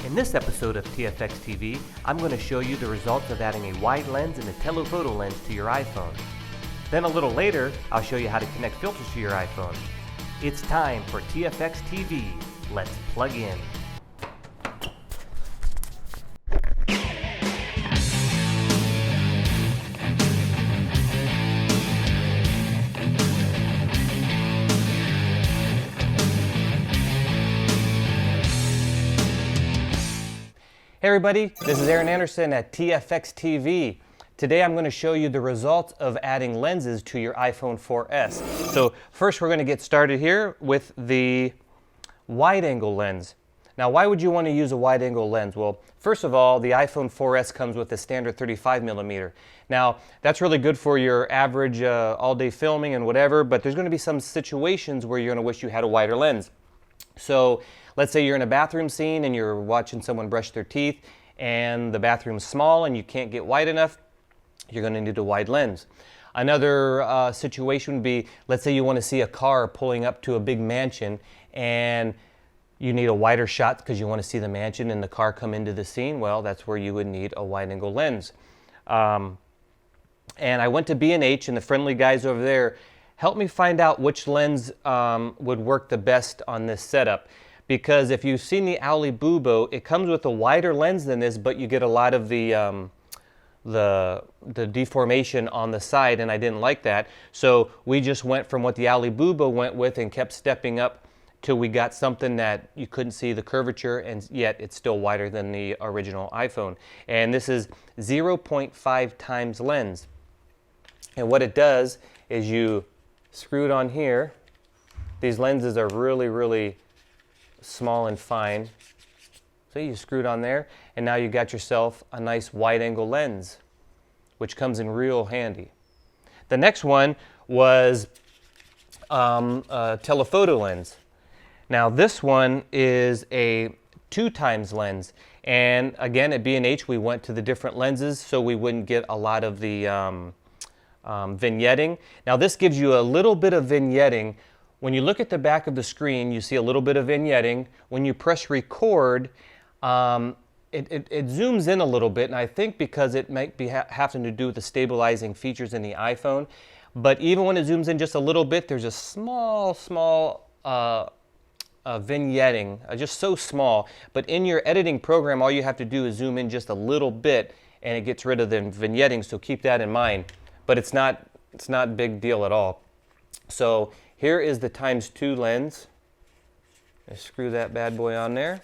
In this episode of TFX TV, I'm going to show you the results of adding a wide lens and a telephoto lens to your iPhone. Then a little later, I'll show you how to connect filters to your iPhone. It's time for TFX TV. Let's plug in. Hey everybody, this is Aaron Anderson at TFX TV. Today I'm going to show you the results of adding lenses to your iPhone 4S. So first we're going to get started here with the wide angle lens. Now why would you want to use a wide angle lens? Well, first of all, the iPhone 4S comes with a standard 35mm. Now that's really good for your average all-day filming and whatever, but there's going to be some situations where you're going to wish you had a wider lens. So let's say you're in a bathroom scene and you're watching someone brush their teeth and the bathroom's small and you can't get wide enough, you're going to need a wide lens. Another situation would be, let's say you want to see a car pulling up to a big mansion and you need a wider shot because you want to see the mansion and the car come into the scene. Well, that's where you would need a wide angle lens. And I went to B&H and the friendly guys over there helped me find out which lens would work the best on this setup. Because if you've seen the Owly Bubo, it comes with a wider lens than this, but you get a lot of the deformation on the side, and I didn't like that. So we just went from what the Owly Bubo went with and kept stepping up till we got something that you couldn't see the curvature, and yet it's still wider than the original iPhone. And this is 0.5 times lens. And what it does is you screw it on here. These lenses are really small and fine. So you screw it on there, and now you got yourself a nice wide angle lens, which comes in real handy. The next one was a telephoto lens. Now this one is a 2 times lens, and again at B&H we went to the different lenses so we wouldn't get a lot of the vignetting. Now this gives you a little bit of vignetting. When you look at the back of the screen, you see a little bit of vignetting. When you press record, it zooms in a little bit, and I think because it might be having to do with the stabilizing features in the iPhone. But even when it zooms in just a little bit, there's a small vignetting, just so small. But in your editing program, all you have to do is zoom in just a little bit, and it gets rid of the vignetting. So keep that in mind. But it's not a big deal at all. So here is the ×2 lens. Just screw that bad boy on there.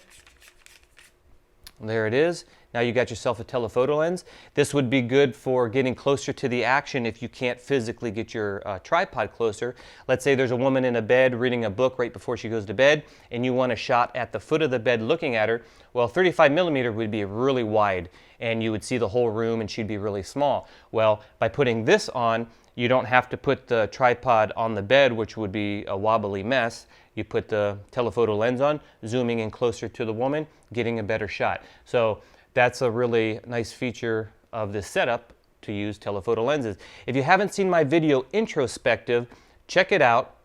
There it is. Now you got yourself a telephoto lens. This would be good for getting closer to the action if you can't physically get your tripod closer. Let's say there's a woman in a bed reading a book right before she goes to bed, and you want a shot at the foot of the bed looking at her. Well, 35mm would be really wide, and you would see the whole room and she'd be really small. Well, by putting this on, you don't have to put the tripod on the bed, which would be a wobbly mess. You put the telephoto lens on, zooming in closer to the woman, getting a better shot. So that's a really nice feature of this setup, to use telephoto lenses. If you haven't seen my video introspective, check it out.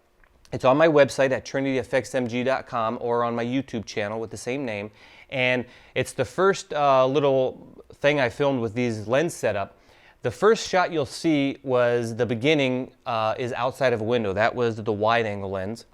It's on my website at trinityfxmg.com or on my YouTube channel with the same name. And it's the first little thing I filmed with these lens setup. The first shot you'll see was the beginning is outside of a window. That was the wide angle lens.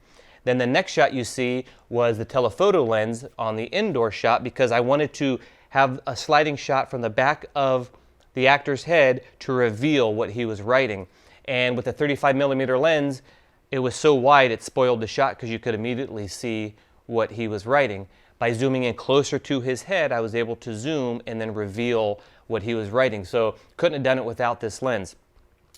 Then the next shot you see was the telephoto lens on the indoor shot, because I wanted to have a sliding shot from the back of the actor's head to reveal what he was writing. And with the 35mm lens, it was so wide it spoiled the shot because you could immediately see what he was writing. By zooming in closer to his head, I was able to zoom and then reveal what he was writing. So couldn't have done it without this lens.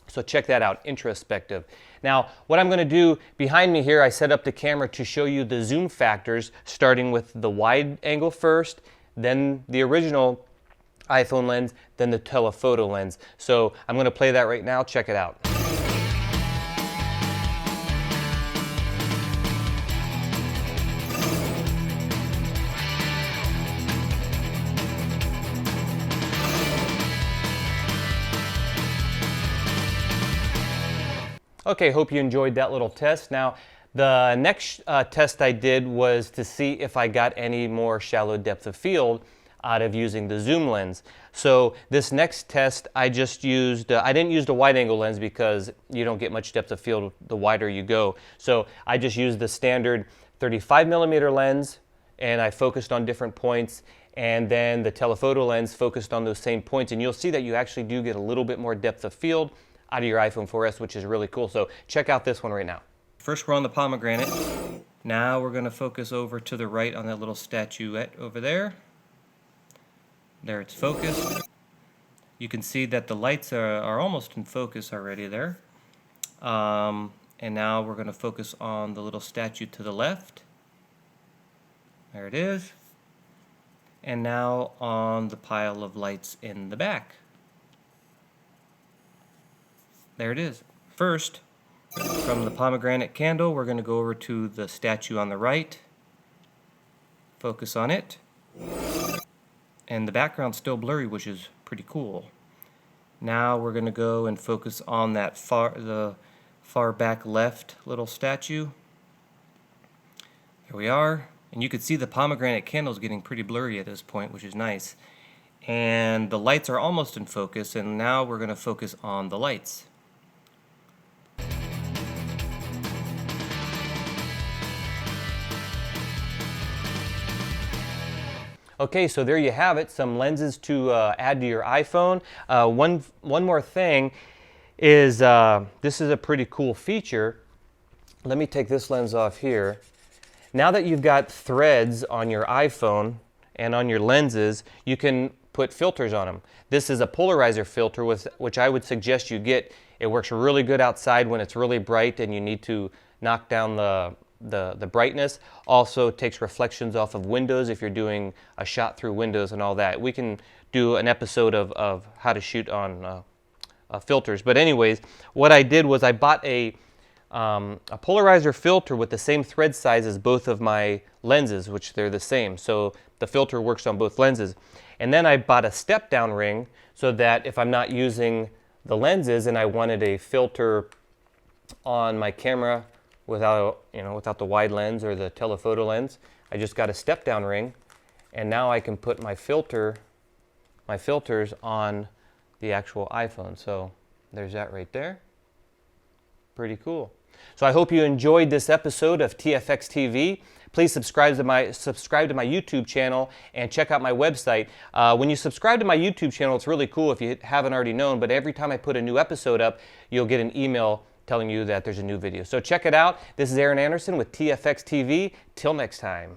So check that out, introspective. Now, what I'm going to do behind me here, I set up the camera to show you the zoom factors, starting with the wide angle first, then the original iPhone lens, then the telephoto lens. So I'm going to play that right now. Check it out. Okay, hope you enjoyed that little test. Now, The next test I did was to see if I got any more shallow depth of field out of using the zoom lens. So this next test I just used, I didn't use the wide angle lens because you don't get much depth of field the wider you go. So I just used the standard 35mm lens and I focused on different points, and then the telephoto lens focused on those same points, and you'll see that you actually do get a little bit more depth of field out of your iPhone 4S, which is really cool. So check out this one right now. First we're on the pomegranate. Now we're going to focus over to the right on that little statuette over there. There it's focused. You can see that the lights are almost in focus already there. And now we're going to focus on the little statue to the left. There it is. And now on the pile of lights in the back. There it is. First, from the pomegranate candle, we're going to go over to the statue on the right. Focus on it. And the background's still blurry, which is pretty cool. Now we're going to go and focus on that the far back left little statue. There we are. And you can see the pomegranate candle's getting pretty blurry at this point, which is nice. And the lights are almost in focus, and now we're going to focus on the lights. Okay, so there you have it, some lenses to add to your iPhone. One more thing is, this is a pretty cool feature. Let me take this lens off here. Now that you've got threads on your iPhone and on your lenses, you can put filters on them. This is a polarizer filter, which I would suggest you get. It works really good outside when it's really bright and you need to knock down the brightness. Also takes reflections off of windows if you're doing a shot through windows and all that. We can do an episode of how to shoot on filters. But anyways, what I did was I bought a polarizer filter with the same thread size as both of my lenses, which they're the same. So the filter works on both lenses. And then I bought a step down ring so that if I'm not using the lenses and I wanted a filter on my camera without the wide lens or the telephoto lens, I just got a step down ring, and now I can put my filters on the actual iPhone. So there's that right there. Pretty cool. So I hope you enjoyed this episode of TFX TV. Please subscribe to my YouTube channel and check out my website. When you subscribe to my YouTube channel, it's really cool if you haven't already known, but every time I put a new episode up, you'll get an email telling you that there's a new video. So check it out. This is Aaron Anderson with TFX TV. Till next time.